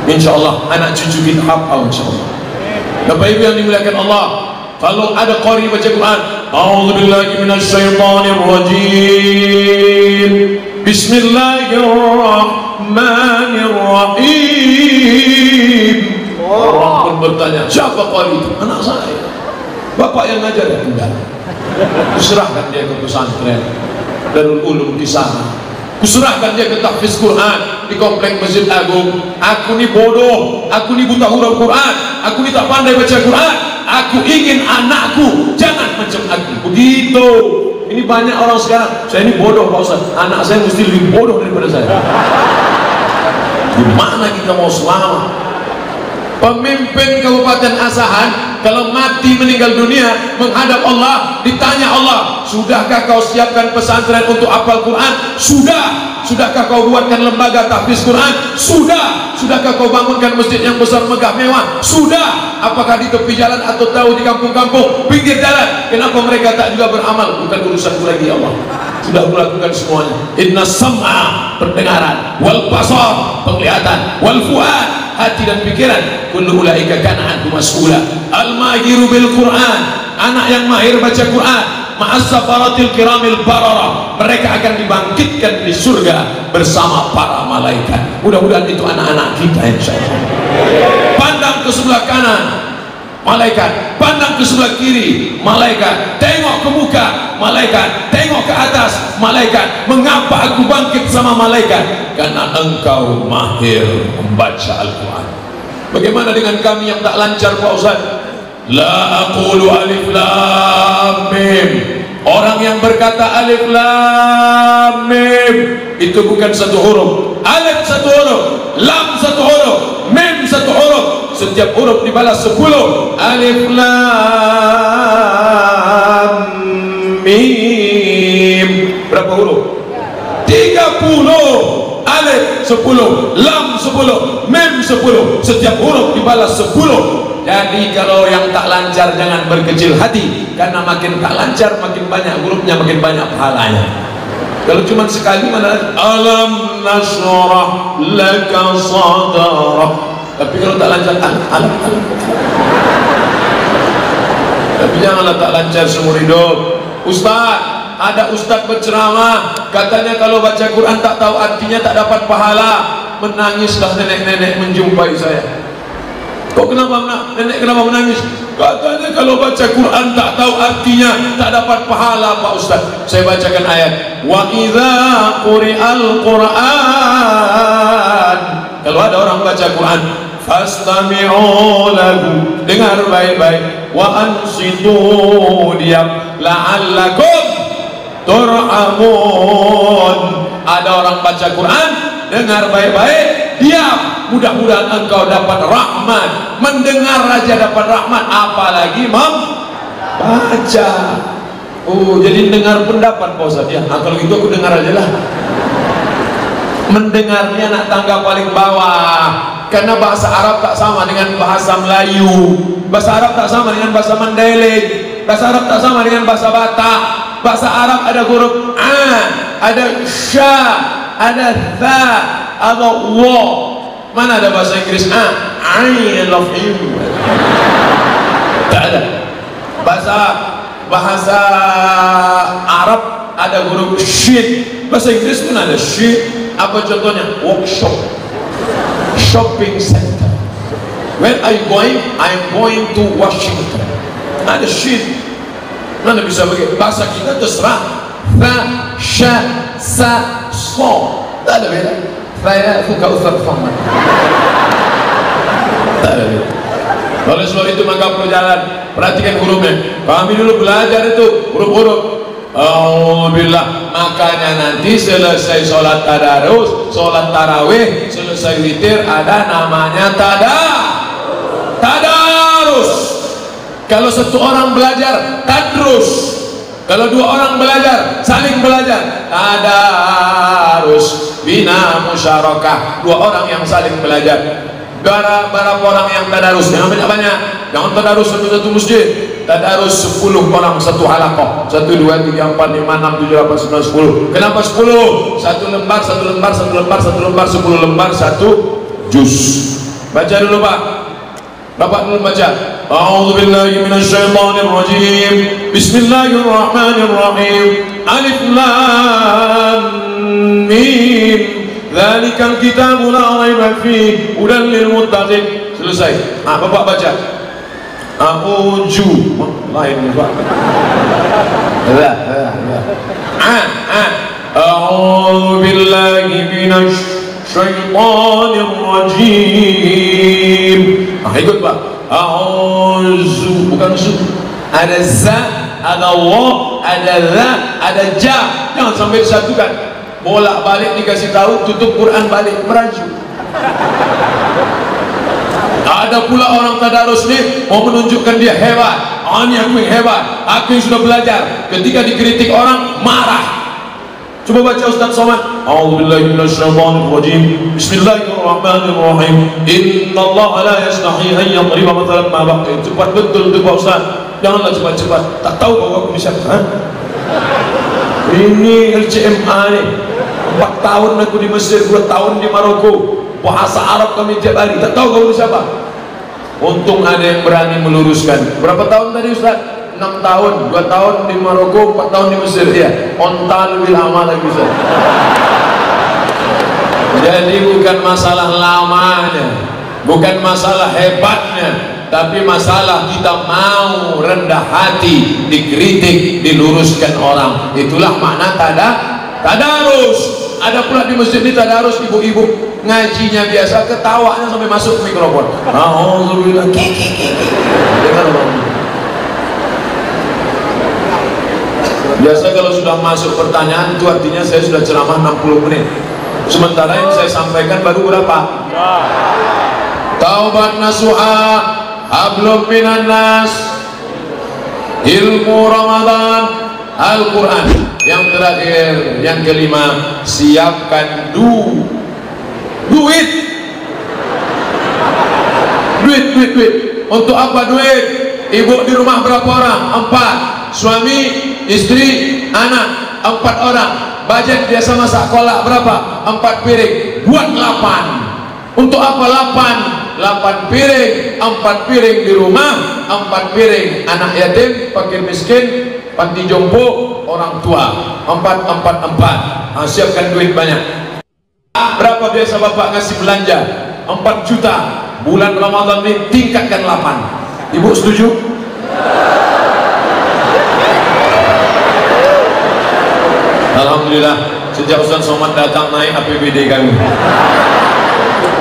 InsyaAllah anak cucu kita hafal, insyaAllah. Bapak Ibu yang dimuliakan Allah, kalau ada qari baca Quran, a'udzubillahi minasyaitonirrajim, bismillahirrahmanirrahim. Orang pun bertanya, siapa qari itu? Anak saya. Bapak yang ngajar ya? Enggak. Kuserahkan dia ke pesantren Darul Ulum di sana. Kuserahkan dia ke tahfiz Quran di komplek Masjid Agung. Aku ni bodoh, aku ni buta huruf Quran, aku ni tak pandai baca Quran. Aku ingin anakku jangan macam aku. Begitu. Ini banyak orang sekarang, saya ini bodoh Pak Ustaz, anak saya mesti lebih bodoh daripada saya. Gimana kita mau selamat? Pemimpin Kabupaten Asahan kalau mati meninggal dunia menghadap Allah, ditanya Allah, sudahkah kau siapkan pesantren untuk hafal Quran? Sudah. Sudahkah kau buatkan lembaga tahfiz Quran? Sudah. Sudahkah kau bangunkan masjid yang besar megah mewah? Sudah. Apakah di tepi jalan atau tahu di kampung-kampung, pinggir jalan? Kenapa mereka tak juga beramal? Bukan urusanku lagi ya Allah. Sudah melakukan semuanya. Inna sam'a, pendengaran, wal basar, penglihatan, wal fuad, hati dan pikiran, kullu ulaika kana anhu mas'ula. Al-mahiru bil Quran, anak yang mahir baca Quran, ma'as safaratil kiramil barara, mereka akan dibangkitkan di surga bersama para malaikat. Mudah-mudahan itu anak-anak kita insyaallah. Pandang ke sebelah kanan, malaikat. Pandang ke sebelah kiri, malaikat. Tengok ke muka, malaikat. Tengok ke atas, malaikat. Mengapa aku bangkit sama malaikat? Karena engkau mahir membaca Al-Quran. Bagaimana dengan kami yang tak lancar Pak Ustaz? La aqulu alif lam mim. Orang yang berkata alif lam mim itu bukan satu huruf. Alif satu huruf, lam satu huruf, mim satu huruf. Setiap huruf dibalas 10. Alif lam mim. Berapa huruf? 30. Alif 10, lam 10, mim 10. Setiap huruf dibalas 10. Jadi kalau yang tak lancar jangan berkecil hati, karena makin tak lancar makin banyak hurufnya, makin banyak pahalanya. Kalau cuma sekali mana alam nashrah laka sadrak. Tapi kalau tak lancar alam. Tapi janganlah tak lancar seumur hidup. Ustaz, ada ustaz berceramah, katanya kalau baca Quran tak tahu artinya tak dapat pahala. Menangislah nenek-nenek menjumpai saya. Kok kenapa nenek kenapa menangis? Katanya kalau baca Quran tak tahu artinya tak dapat pahala Pak Ustaz. Saya bacakan ayat. Wa idza quri'al Quran. Kalau ada orang baca Quran, fastami'u lahu, dengar baik-baik, wa ansitu, diam, la'allakum turhamun. Ada orang baca Quran, dengar baik-baik, diam, mudah-mudahan engkau dapat rahmat. Mendengar raja dapat rahmat, apalagi membaca. Oh, jadi dengar pendapat Pak Ustaz ya. Nah, kalau gitu aku dengar aja lah. Mendengarnya nak tangga paling bawah, karena bahasa Arab tak sama dengan bahasa Melayu, bahasa Arab tak sama dengan bahasa Mandailing, bahasa Arab tak sama dengan bahasa Batak. Bahasa Arab ada huruf a, ada sya, ada tha, ada wa. Mana ada bahasa Inggris a, I love you? Tak ada. Bahasa Arab ada huruf shin, bahasa Inggris pun ada shin. Apa contohnya? Workshop, shopping center. When are you going? I'm going to Washington. Ada shin. Mana bisa begitu? Bahasa kita terserah. Fa, sha, sa, so. Tak ada beda. Saya suka Ustaz Muhammad. Tak ada beda. Oleh sebab itu maka perjalanan, perhatikan hurufnya. Kami dulu belajar itu huruf-huruf. Alhamdulillah. Makanya nanti selesai sholat tadarus, sholat tarawih, selesai witir, ada namanya tadarus. Kalau satu orang belajar, tadrus. Kalau dua orang belajar, saling belajar, tadarus. Bina musyarakah, dua orang yang saling belajar. Berapa orang yang tadarus? Jangan banyak-banyak. Jangan tadarus satu-satu masjid. Tadarus 10 orang satu halaqah. 1, 2, 3, 4, 5, 6, 7, 8, 9, 10. Kenapa 10? Satu lembar, satu lembar, satu lembar, satu lembar, 10 lembar, satu juz. Baca dulu Pak. Bapak dulu baca. A'udzubillahi minasyaitonir rajim. Bismillahirrahmanirrahim. Alif lam mim. Dzalikal kitabu la raiba fihi hudan lil muttaqin. Selesai. Bapak baca. A'udzu. Lain Pak. A'udzu billahi minasy syaitonir rajim. Ikut Pak. A'udzu, bukan su. Ada za, ada wa, ada la, ada ja. Jangan sampai disatukan. Bolak-balik dikasih tahu, tutup Quran balik, merajuk. Ada pula orang tadarus ni mau menunjukkan dia hebat. Ini aku yang hebat, aku yang sudah belajar. Ketika dikritik orang, marah. Coba baca Ustaz Somad. A'udzubillahi minasyaitonir rajim. Bismillahirrahmanirrahim. Innallaha la yastahi an yadriba mathalan ma baqi. Cepat betul tu Pak Ustaz. Janganlah cepat-cepat. Tak tahu bahwa aku ni siapa? Ini LCMA ni. 4 tahun aku di Mesir, 2 tahun di Maroko. Bahasa Arab kami tiap hari. Tak tahu kau ni siapa? Untung ada yang berani meluruskan. Berapa tahun tadi Ustaz? 6 tahun, 2 tahun di Maroko, 4 tahun di Mesir. Ya, onta lebih lama lagi Ustaz. Jadi bukan masalah lamanya, bukan masalah hebatnya, tapi masalah kita mau rendah hati, dikritik, diluruskan orang. Itulah makna tadarus. Ada pula di masjid ini tadarus, ibu-ibu ngajinya biasa, ketawanya sampai masuk mikrofon. Alhamdulillah. Dengar biasa kalau sudah masuk pertanyaan itu artinya saya sudah ceramah 60 menit. Sementara yang saya sampaikan baru berapa? Taubat nasuha, hablum minan nas, ilmu Ramadan, Al-Quran. Yang terakhir, yang kelima, siapkan duit. Untuk apa duit? Ibu di rumah berapa orang? 4. Suami, istri, anak 4 orang. Budget biasa masak kolak berapa? 4 piring. Buat 8. Untuk apa 8? 8 piring, 4 piring di rumah, 4 piring anak yatim, fakir miskin, panti jompo, orang tua. 4. Siapkan duit banyak. Berapa biasa Bapak ngasih belanja? 4 juta. Bulan Ramadan ini tingkatkan 8. Ibu setuju? Alhamdulillah, sejak Ustaz Somad datang naik APBD kami.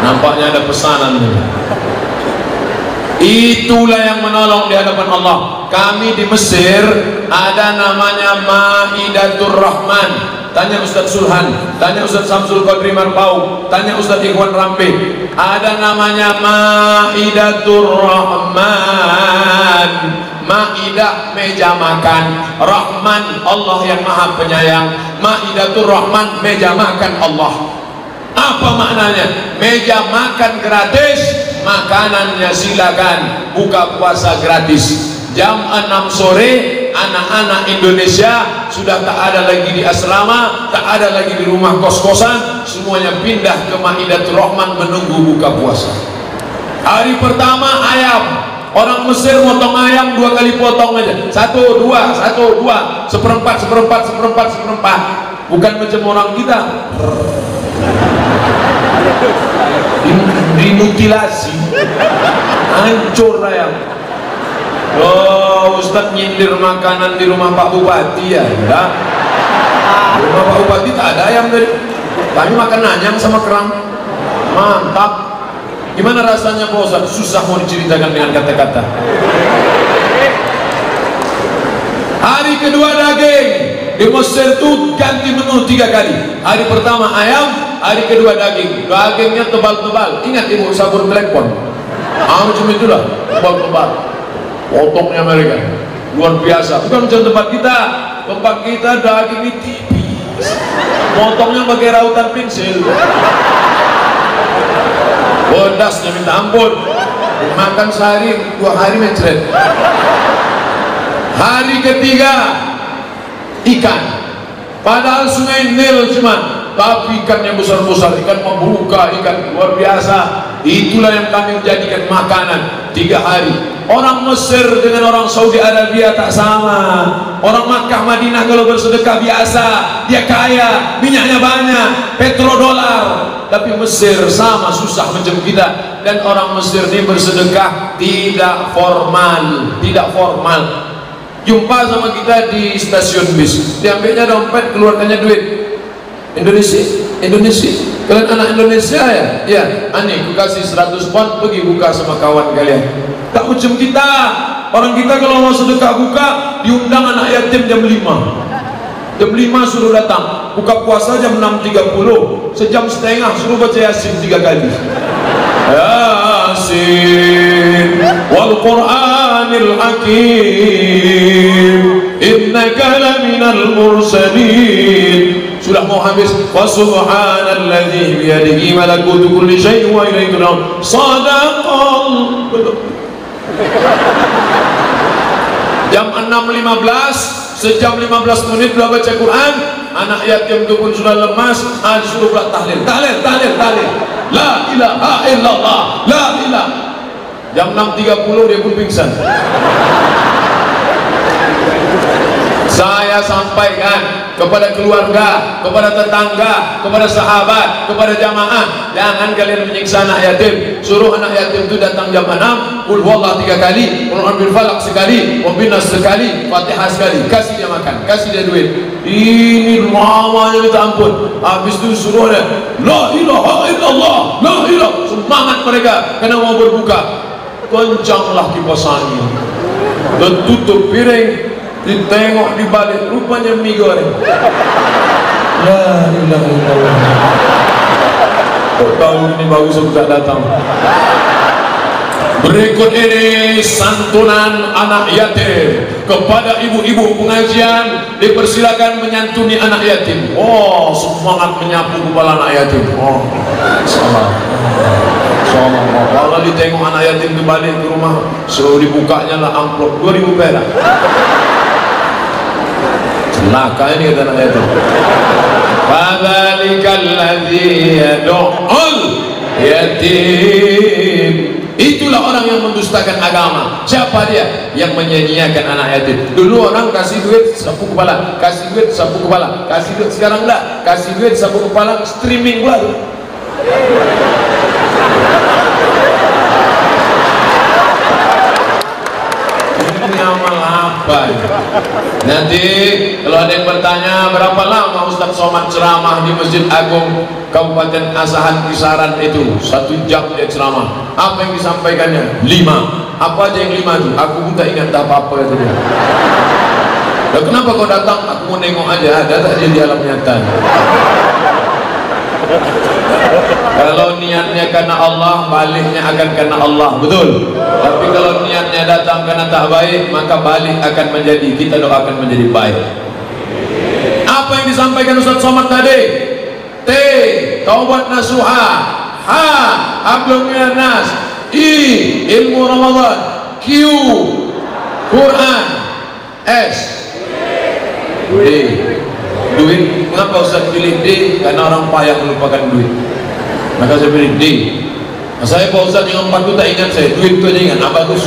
Nampaknya ada pesanan. Itulah yang menolong di hadapan Allah. Kami di Mesir ada namanya Maidatur Rahman. Tanya Ustaz Sulhan, tanya Ustaz Samsul Qadri Marpau, tanya Ustaz Ikhwan Rambe. Ada namanya Maidatur Rahman. Maidah meja makan, Rahman Allah yang Maha Penyayang. Maidatur Rahman meja makan Allah. Apa maknanya? Meja makan gratis, makanannya silakan, buka puasa gratis. Jam 6 sore anak-anak Indonesia sudah tak ada lagi di asrama, tak ada lagi di rumah kos-kosan, semuanya pindah ke Maidatur Rahman menunggu buka puasa. Hari pertama ayam, orang Mesir motong ayam 2 kali potong aja, 1, 2, 1, 2, seperempat, bukan macam orang kita dimutilasi, hancur ayam. Oh, Ustaz nyindir makanan di rumah Pak Bupati ya? Enggak. Di rumah Pak Bupati tak ada ayam dari. Kami makan anyam sama kerang. Mantap. Gimana rasanya Pak Ustaz? Susah mau diceritakan dengan kata-kata. Hari kedua daging. Di Mesir itu ganti menu 3 kali. Hari pertama ayam, hari kedua daging. Dagingnya tebal-tebal. Ingat ibu sabur Blackpon. Macam itulah, tebal-tebal. potongnya mereka luar biasa. Bukan macam tempat kita daging ini tipis, potongnya pakai rautan pensil, pedasnya minta ampun. Makan sehari 2 hari mencret. Hari ketiga ikan, padahal sungai Nil cuma, tapi ikannya besar-besar, ikan membuka, ikan luar biasa. Itulah yang kami jadikan makanan 3 hari. Orang Mesir dengan orang Saudi Arabia tak sama. Orang Makkah Madinah kalau bersedekah biasa, dia kaya, minyaknya banyak, petrodolar. Tapi Mesir sama susah macam kita. Dan orang Mesir ini bersedekah tidak formal, tidak formal. Jumpa sama kita di stasiun bis, diambilnya dompet, keluarkannya duit. Indonesia, kalian anak Indonesia ya? Ya, ani aku kasih 100 pound, pergi buka sama kawan kalian. Tak macam kita. Orang kita kalau mau sedekah buka, diundang anak yatim jam 5. Jam 5 suruh datang. Buka puasa jam 6.30. Sejam setengah suruh baca Yasin 3 kali. Yasin wal Qur'anil Hakim, innaka laminal mursalin. Sudah mau habis. Wa subhanalladzi biyadihi malakutu kulli syai'in wa ilaihi turja'un. Shadaqal. Jam 6.15, sejam 15 menit sudah baca Quran. Anak yatim itu pun sudah lemas, suruh pula tahlil. La ilaha illallah, la ilaha. Jam 6.30 dia pun pingsan. Saya sampaikan kepada keluarga, kepada tetangga, kepada sahabat, kepada jamaah, jangan kalian menyiksa anak yatim. Suruh anak yatim itu datang jam 6, qul huwallahu 3 kali, qul a'udzu falaq sekali, wa binas sekali, Fatihah sekali, kasih dia makan, kasih dia duit. Ini lamanya minta ampun. Habis itu suruh dia la ilaha illallah, la ilaha. Semangat mereka karena mau berbuka. Kencanglah kipas angin, dan tutup piring. Ditengok di balik, rupanya mie goreng. La ilaha illallah. Kok tahu ini bagus sudah datang. Berikut ini santunan anak yatim. Kepada ibu-ibu pengajian, dipersilakan menyantuni anak yatim. Oh, semangat menyapu kepala anak yatim. Oh, salah. Kalau ditengok anak yatim kembali ke rumah, suruh dibukanya lah amplop 2.000 perak. Celaka ini kata anak yatim. Fadzalikal ladzi yad'ul yatim. Itulah orang yang mendustakan agama. Siapa dia? Yang menyanyiakan anak yatim. Dulu orang kasih duit sapu kepala, kasih duit sapu kepala, kasih duit. Sekarang enggak, kasih duit sapu kepala, streaming pula tuh. Ini amal apa ya? Nanti kalau ada yang bertanya berapa lama Ustaz Somad ceramah di Masjid Agung Kabupaten Asahan Kisaran itu, 1 jam dia ceramah. Apa yang disampaikannya? 5. Apa aja yang 5 itu? Aku pun tak ingat apa-apa kata dia. Dan kenapa kau datang? Aku mau nengok aja, ada tak dia di alam nyata. Kalau niatnya karena Allah, baliknya akan karena Allah, betul. Tapi kalau niatnya datang karena tak baik, maka balik akan menjadi, kita doakan menjadi baik. Apa yang disampaikan Ustaz Somad tadi? T, taubat nasuha. H, hablum minan nas. I, ilmu Ramadan. Q, Quran. S, D, duit. Mengapa Ustaz pilih D? Karena orang payah melupakan duit. Maka saya pilih D. Saya Pak Ustaz yang 4 itu tak ingat saya, duit itu aja ingat. Bagus.